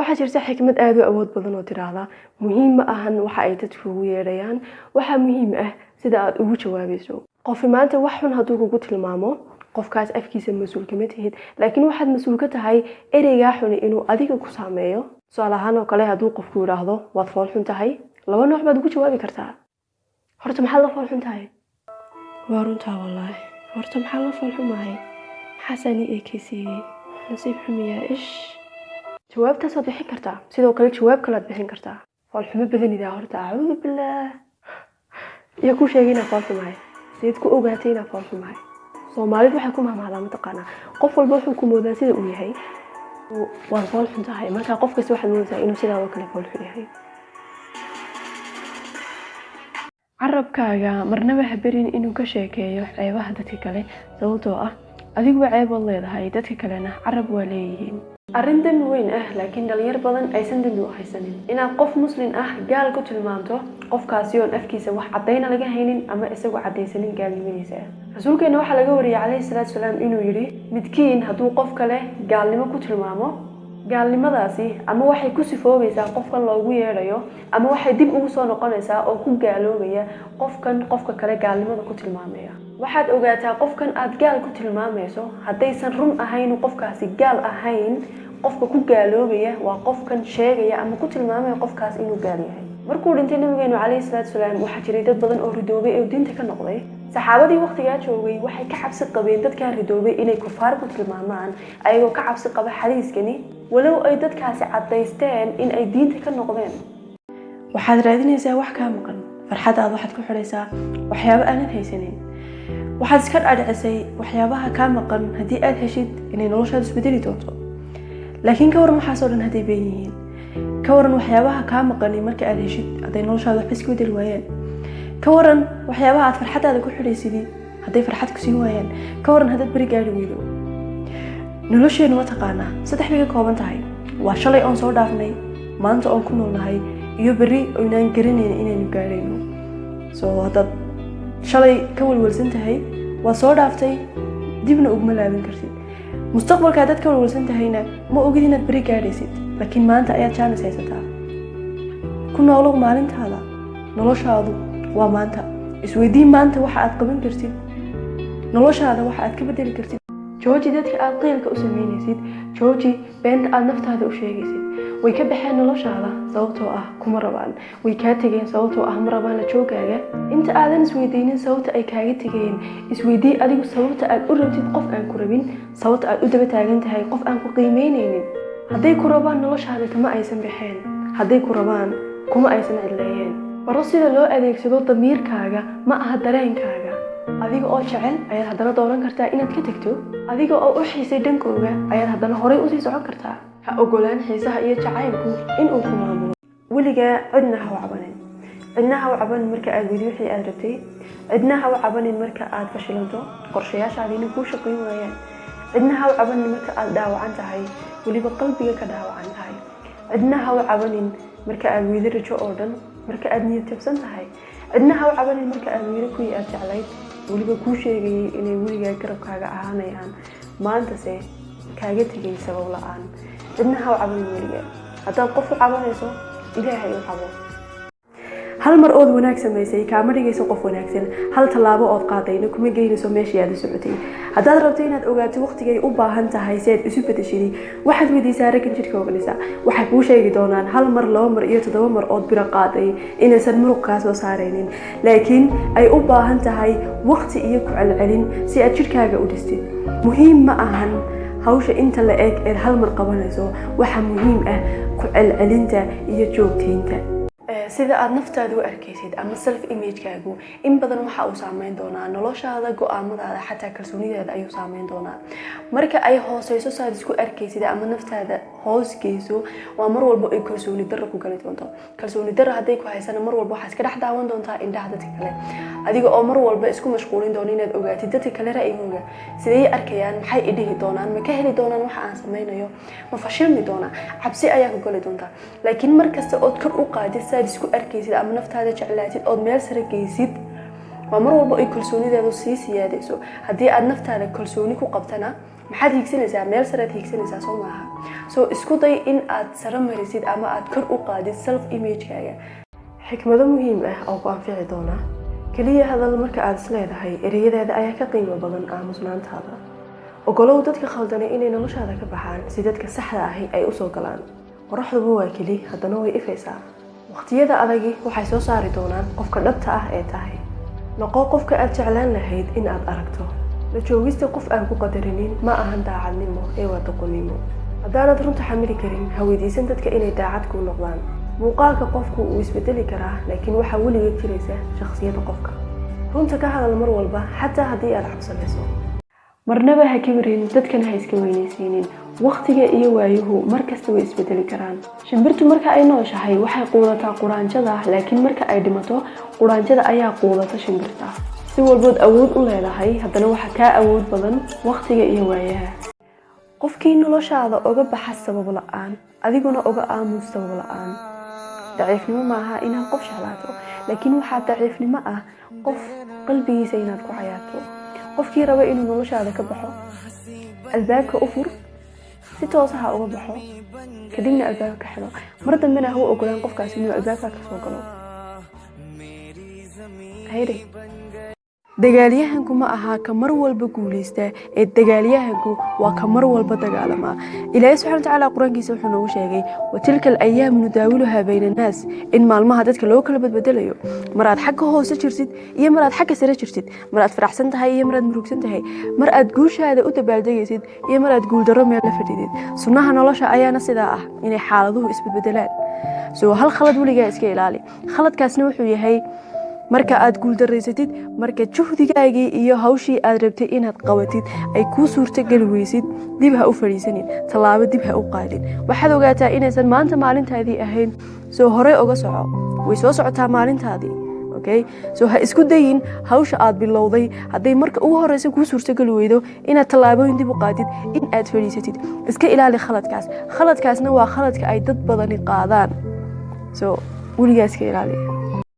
waxaa jirta xikmad aad u awood badan oo tiraahda muhiim ma ahan waxa ay dadku ugu yeedhayaan, waxa muhiim ah sida aad ugu jawaabayso. qof maanta wax xun hadduu kugu tilmaamo, qofkaas afkiisa mas'uul kama tihid, laakiin waxaad mas'uul ka tahay ereygaa xun inuu adiga ku saameeyo. tusaale ahaan oo kale hadduu qofku yidhaahdo waad fool xun tahay, laba nooc baad ugu jawaabi kartaa. horta maxaad la fool xun tahay? waa runtaa wallaahi. horta maxaa la fool xumahay? maxaasaani eekaysiiyey nasiib xumiyaa ish. jawaabtaas waad bixin kartaa. sidoo kale jawaab kale aad bixin kartaa. fool xumo badanidaa horta acuudu billaah. iyo ku sheegay inaa fool xumahay. sideed ku ogaatay inaa fool xumahay? Soomaalidu waxay ku mahmahdaa mataqaanaa qof walba wuxuu ku moodaa sida uu yahay waad fool xun tahay. markaa qof kasta waxaad moodaysaa inuu sidaa oo kale fool xun yahay. carabkaaga marnaba ha berin inuu ka sheekeeyo ceebaha dadka kale, sababtoo ah adiguba ceeb waad leedahay, dadka kalena carab waa leeyihiin. arrin dembi weyn ah laakiin dhalinyar badan aysan dembi u haysanin. inaad qof muslim ah gaal ku tilmaanto, qofkaasi oon afkiisa wax caddayna laga haynin ama isagoo caddaysanin gaalnimadiisa. rasuulkeena waxaa laga wariyay calayhi salaatu wasalaam inuu yidhi midkiin hadduu qof kale gaalnimo ku tilmaamo, gaalnimadaasi ama waxay ku sifoobaysaa qofkan loogu yeedhayo, ama waxay dib ugu soo noqonaysaa oo ku gaaloobaya qofkan qofka kale gaalnimada ku tilmaamaya. waxaad ogaataa qofkan aad gaal ku tilmaamayso haddaysan run ahayn qofkaasi gaal ahayn, qofka ku gaaloobaya waa qofkan sheegaya ama ku tilmaamaya qofkaas inuu gaal yahay. markuu dhintay nabigeenu calayhi salaatu wasalaam waxaa jiray dad badan oo ridoobay oo diinta ka noqday. saxaabadii waqtigaa joogay waxay ka cabsi qabeen dadkaa ridoobay inay kufaar ku tilmaamaan, ayagoo ka cabsi qaba xadiiskani, walow ay dadkaasi caddaysteen in ay diinta ka noqdeen. waxaad raadinaysaa wax kaa maqan, farxadaad waxaad ku xidhaysaa waxyaabo aanad haysanin. waxaad iska dhaadhicisay waxyaabaha kaa maqan haddii aad heshid inay noloshaada isbedeli doonto. laakiin ka waran waxaasoo dhan hadday been yihiin? ka waran waxyaabaha kaa maqani marka aad heshid hadday noloshaada waxba iska bedeli waayaan? ka waran waxyaabaha aad farxadaada ku xidhaysidii hadday farxad ku siin waayaan? ka waran haddaad beri gaari weydo? nolosheenu ma taqaanaa 3 bay ka kooban tahay. waa shalay oon soo dhaafnay, maanta oon ku noolnahay, iyo berri oynaan garanayn inaynu gaarayno. soo haddaad shalay ka walwalsan tahay waa soo dhaaftay, dibna uguma laaban kartid. mustaqbalka haddaad ka walwalsan tahayna ma ogid inaad beri gaadhaysid, laakiin maanta ayaad jaanis haysataa. ku noolow maalintaada. noloshaadu waa maanta. isweydiin maanta waxa aad qaban kartid, noloshaada waxa aad ka bedeli kartid. jooji dadka aad qiilka u samaynaysid, jooji beenta aad naftaada u sheegaysid. way ka baxeen noloshaada sababtoo ah kuma rabaan, way kaa tegeen sababtoo ah ma rabaan la joogaaga. inta aadan isweydiinin sababta ay kaaga tegeen, isweydii adigu sababta aad u rabtid qof aan ku rabin, sababta aad u daba taagan tahay qof aan ku qiimeynaynin. hadday ku rabaan noloshaada kama aysan baxeen, hadday ku rabaan kuma aysan cidleeyeen. baro sida loo adeegsado damiirkaaga, ma aha dareenkaaga. adiga oo jecel ayaad haddana dooran kartaa inaad ka tegto. adiga oo u xiisay dhankooga ayaad haddana horay usii socon kartaa. ha ogolaan xiisaha iyo jacaylku inuu ku maamulo. weligaa cidna ha u cabanin. cidna ha u cabanin marka aad weydi wixii aad rabtay. cidna ha u cabanin marka aad fashilanto, qorshayaashaadiina kuu shaqayn waayaan. cidna ha u cabanin marka aad dhaawacan tahay, weliba qalbiga ka dhaawacan tahay. cidna ha u cabanin marka aad weydi rajo oo dhan, marka aad niyad jabsan tahay. cidna ha u cabanin marka aad weydi kuwii aad jeclayd, weliba kuu sheegayay inay weligaa garabkaaga ahaanayaan, maantase kaaga tegay sabab la'aan. cidna ha u cabanin weligaa. haddaad qof u cabanayso, ilaahay u cabo. hal mar ood wanaag samaysay kaama dhigayso qof wanaagsan. hal tallaabo ood qaadayna kuma geynayso meeshii aad u socotay. haddaad rabto inaad ogaato waqtigay u baahan tahay si aad isu bedeshidi, waxaad weydiisaa raggan jidhka oganaysa. waxay kuu sheegi doonaan 1 mar, 2 mar iyo 7 mar ood biro qaaday inaysan muruq kaa soo saaraynin, laakiin ay u baahan tahay waqti iyo ku celcelin si aad jidhkaaga u dhistid. muhiim ma ahan hawsha inta la eg ee hal mar qabanayso. waxa muhiim ah ku celcelinta iyo joogtaynta. sida aad naftaada u arkaysid ama self image-kaagu in badan waxa uu saameyn doonaa noloshaada, go'aamadaada, xataa kalsoonidaada ayuu saameyn doonaa. marka ay hooseyso saad isku arkaysid ama naftaada hoos geyso, waa mar walba ay kalsooni darro ku gali doonto. kalsooni darro hadday ku haysana mar walba waxaad iska dhex daawan doontaa indhaha dadka kale, adiga oo mar walba isku mashquulin doona inaad ogaatid dadka kale ra'yigooga siday arkayaan, maxay i dhihi doonaan, ma ka heli doonaan waxa aan samaynayo, ma fashilmi doonaa. cabsi ayaa ku gali doontaa. laakiin markasta ood kor u qaadid saad isku arkaysid ama naftaada jeclaatid ood meel sare geysid, waa mar walba ay kalsoonidaadu sii siyaadayso. haddii aad naftaada kalsooni ku qabtana maxaad hiigsanaysaa meel sareed hiigsanaysaa soo maaha soo isku day in aad sare marisid ama aad kor u qaadid self image-kaaga xikmado muhiim ah oo ku anfici doona kaliya hadal marka aad isleedahay erayadeeda ayaa ka qiimo badan aamusnaantaada ogolow dadka khaldanay inay noloshaada ka baxaan si dadka saxda ahi ay u soo galaan qoraxduba waa keli haddana way ifaysaa waqtiyada adagi waxay soo saari doonaan qofka dhabta ah ee tahay noqo qofka aad jeclaan lahayd in aad aragto la joogista qof aan ku qadarinin ma ahan daacadnimo ee waa doqonnimo haddaanad runta xamili karin ha weydiisan dadka inay daacad kuu noqdaan muuqaalka qofku wuu isbedeli karaa laakiin waxaa weligeed jiraysa shakhsiyadda qofka runta ka hadal mar walba xataa haddii aad cabsanayso marnaba ha kibirin dadkana ha iska weynaysiinin waqtiga iyo waayuhu mar kasta way isbedeli karaan shimbirtu marka ay nooshahay waxay quudataa quraanjada laakiin marka ay dhimato quraanjada ayaa quudata shimbirta si walbood awood u leedahay haddana waxa kaa awood badan waqtiga iyo waayaha qofkii noloshaada oga baxa sabab la'aan adiguna oga aamus sabab la'aan daciifnimo maaha inaad qof jeclaato laakiin waxaa daciifnimo ah qof qalbigiisa inaad ku cayaarto qofkii raba inuu noloshaada ka baxo albaabka u fur si toos ah uga baxo kadibna albaabka xidho mar dambena ha u ogolaan qofkaas inuu albaabka ka soo galo hayri dagaalyahanku ma aha ka mar walba guuleysta ee dagaalyahanku waa ka mar walba dagaalama ilaahay subxaanahu wa ta'aala quraankiisa wuxuu noogu sheegay watilkal ayyaamu nudaawiluhaa bayna naas in maalmaha dadka loo kala badbedelayo mar aad xagga hoose jirtid iyo mar aad xagga sare jirtid mar aad faraxsan tahay iyo mar aad murugsan tahay mar aad guushaada u dabaaldegaysid iyo mar aad guuldarro meel la fadhidid sunnaha nolosha ayaana sidaa ah inay xaaladuhu isbedbedelaan soo hal khalad weligaa iska ilaali khaladkaasna wuxuu yahay marka aad guuldareysatid marka juhdigaagii iyo hawshii aad rabtay inaad qabatid ay kuu suurtageli weysid dib ha u fadhiisanin tallaabo dib ha u qaadin waxaad ogaataa inaysan maanta maalintaadii ahayn soo horey uga soco way soo socotaa maalintaadii okay soo ha isku dayin hawsha aad bilowday hadday marka ugu horeysa kuu suurtageli weydo inaad tallaabooyin dib u qaadid in aad fadhiisatid iska ilaali khaladkaasna waa khaladka ay dad badani qaadaan soo weligaa iska ilaali